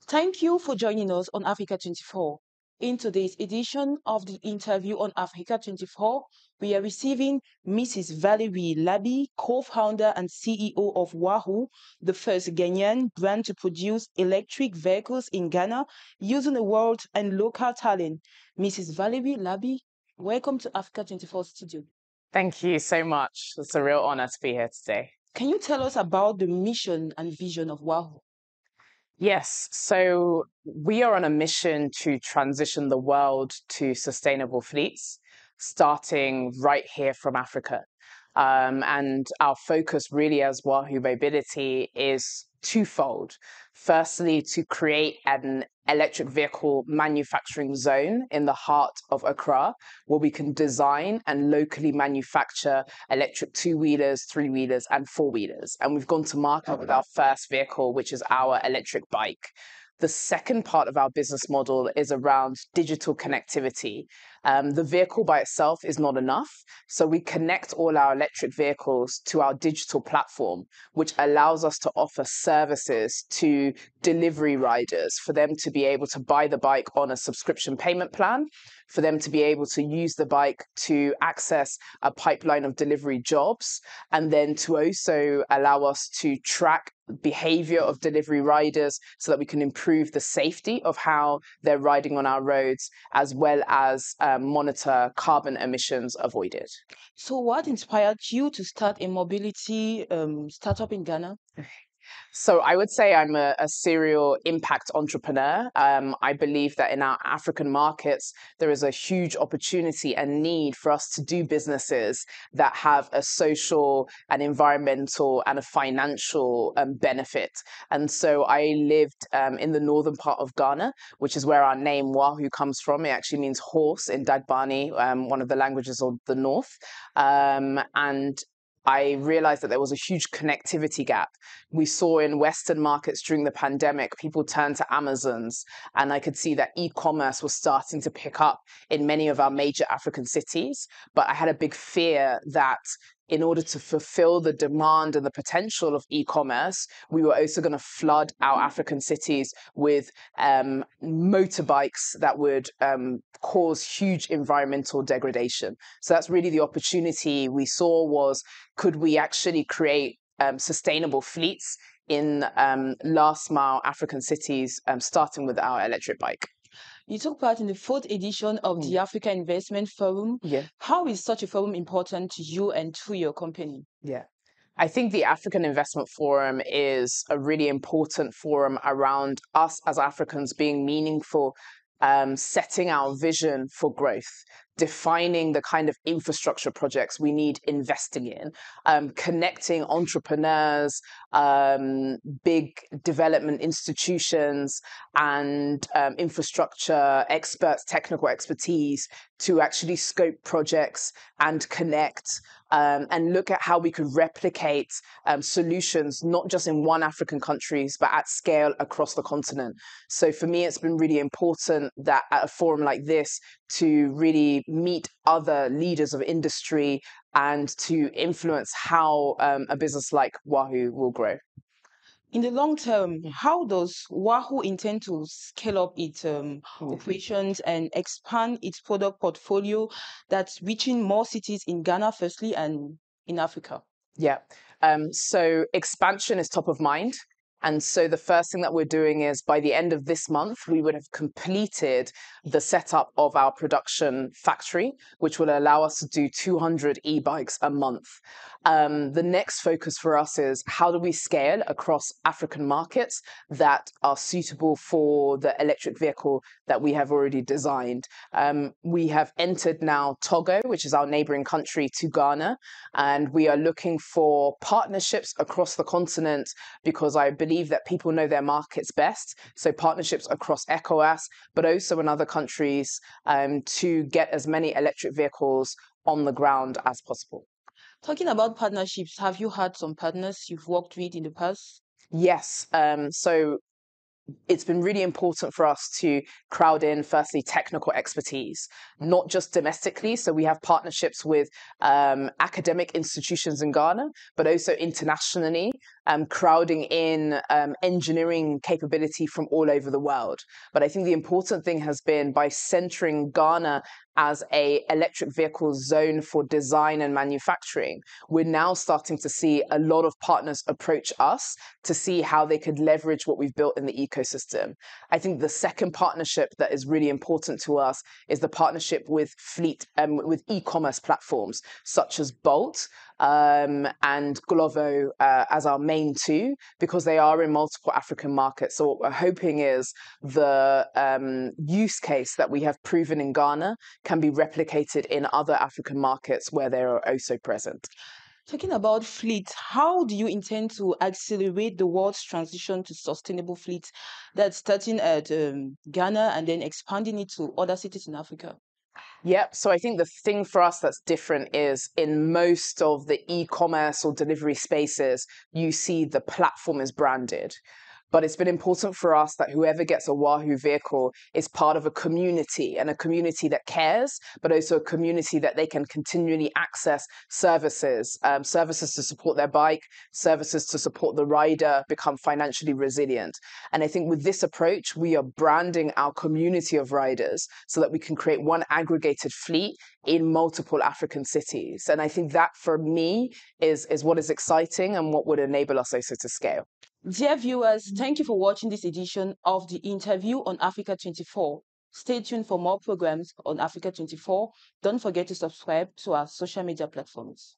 Thank you for joining us on Africa 24. In today's edition of the interview on Africa 24, we are receiving Mrs. Valerie Labi, co-founder and CEO of WAHU, the first Ghanaian brand to produce electric vehicles in Ghana using a world and local talent. Mrs. Valerie Labi, welcome to Africa 24 studio. Thank you so much. It's a real honor to be here today. Can you tell us about the mission and vision of WAHU? Yes, so we are on a mission to transition the world to sustainable fleets, starting right here from Africa. And our focus really as WAHU Mobility is twofold. Firstly, to create an electric vehicle manufacturing zone in the heart of Accra, where we can design and locally manufacture electric two-wheelers, three-wheelers, and four-wheelers. And we've gone to market with our first vehicle, which is our electric bike. The second part of our business model is around digital connectivity. The vehicle by itself is not enough. So we connect all our electric vehicles to our digital platform, which allows us to offer services to delivery riders for them to be able to buy the bike on a subscription payment plan, for them to be able to use the bike to access a pipeline of delivery jobs, and then to also allow us to track behavior of delivery riders so that we can improve the safety of how they're riding on our roads, as well as monitor carbon emissions avoided. So, what inspired you to start a mobility startup in Ghana? So I would say I'm a serial impact entrepreneur. I believe that in our African markets, there is a huge opportunity and need for us to do businesses that have a social and environmental and a financial benefit. And so I lived in the northern part of Ghana, which is where our name WAHU comes from. It actually means horse in Dagbani, one of the languages of the north. And I realized that there was a huge connectivity gap. We saw in Western markets during the pandemic, people turned to Amazons, and I could see that e-commerce was starting to pick up in many of our major African cities. But I had a big fear that in order to fulfill the demand and the potential of e-commerce, we were also going to flood our African cities with motorbikes that would cause huge environmental degradation. So that's really the opportunity we saw was, could we actually create sustainable fleets in last mile African cities, starting with our electric bike? You took part in the fourth edition of the Africa Investment Forum. Yeah. How is such a forum important to you and to your company? Yeah. I think the African Investment Forum is a really important forum around us as Africans being meaningful, setting our vision for growth, defining the kind of infrastructure projects we need investing in, connecting entrepreneurs, big development institutions, and infrastructure experts, technical expertise to actually scope projects and connect and look at how we could replicate solutions, not just in one African countries, but at scale across the continent. So for me, it's been really important that at a forum like this to really meet other leaders of industry and to influence how a business like WAHU will grow. In the long term, how does WAHU intend to scale up its operations and expand its product portfolio that's reaching more cities in Ghana, firstly, and in Africa? Yeah. So expansion is top of mind. And so the first thing that we're doing is by the end of this month, we would have completed the setup of our production factory, which will allow us to do 200 e-bikes a month. The next focus for us is how do we scale across African markets that are suitable for the electric vehicle that we have already designed. We have entered now Togo, which is our neighboring country to Ghana, and we are looking for partnerships across the continent because I believe that people know their markets best. So partnerships across ECOWAS, but also in other countries to get as many electric vehicles on the ground as possible. Talking about partnerships, have you had some partners you've worked with in the past? Yes. So it's been really important for us to crowd in, firstly, technical expertise, not just domestically. So we have partnerships with academic institutions in Ghana, but also internationally, crowding in engineering capability from all over the world. But I think the important thing has been, by centering Ghana as a electric vehicle zone for design and manufacturing, we're now starting to see a lot of partners approach us to see how they could leverage what we've built in the ecosystem. I think the second partnership that is really important to us is the partnership with with e-commerce platforms such as Bolt and Glovo as our main two, because they are in multiple African markets. So what we're hoping is the use case that we have proven in Ghana can be replicated in other African markets where they are also present. Talking about fleet, how do you intend to accelerate the world's transition to sustainable fleet that's starting at Ghana and then expanding it to other cities in Africa? Yep. So I think the thing for us that's different is, in most of the e-commerce or delivery spaces, you see the platform is branded. But it's been important for us that whoever gets a WAHU vehicle is part of a community, and a community that cares, but also a community that they can continually access services, services to support their bike, services to support the rider become financially resilient. And I think with this approach, we are branding our community of riders so that we can create one aggregated fleet in multiple African cities. And I think that, for me, is what is exciting and what would enable us also to scale. Dear viewers, thank you for watching this edition of the interview on Africa 24. Stay tuned for more programs on Africa 24. Don't forget to subscribe to our social media platforms.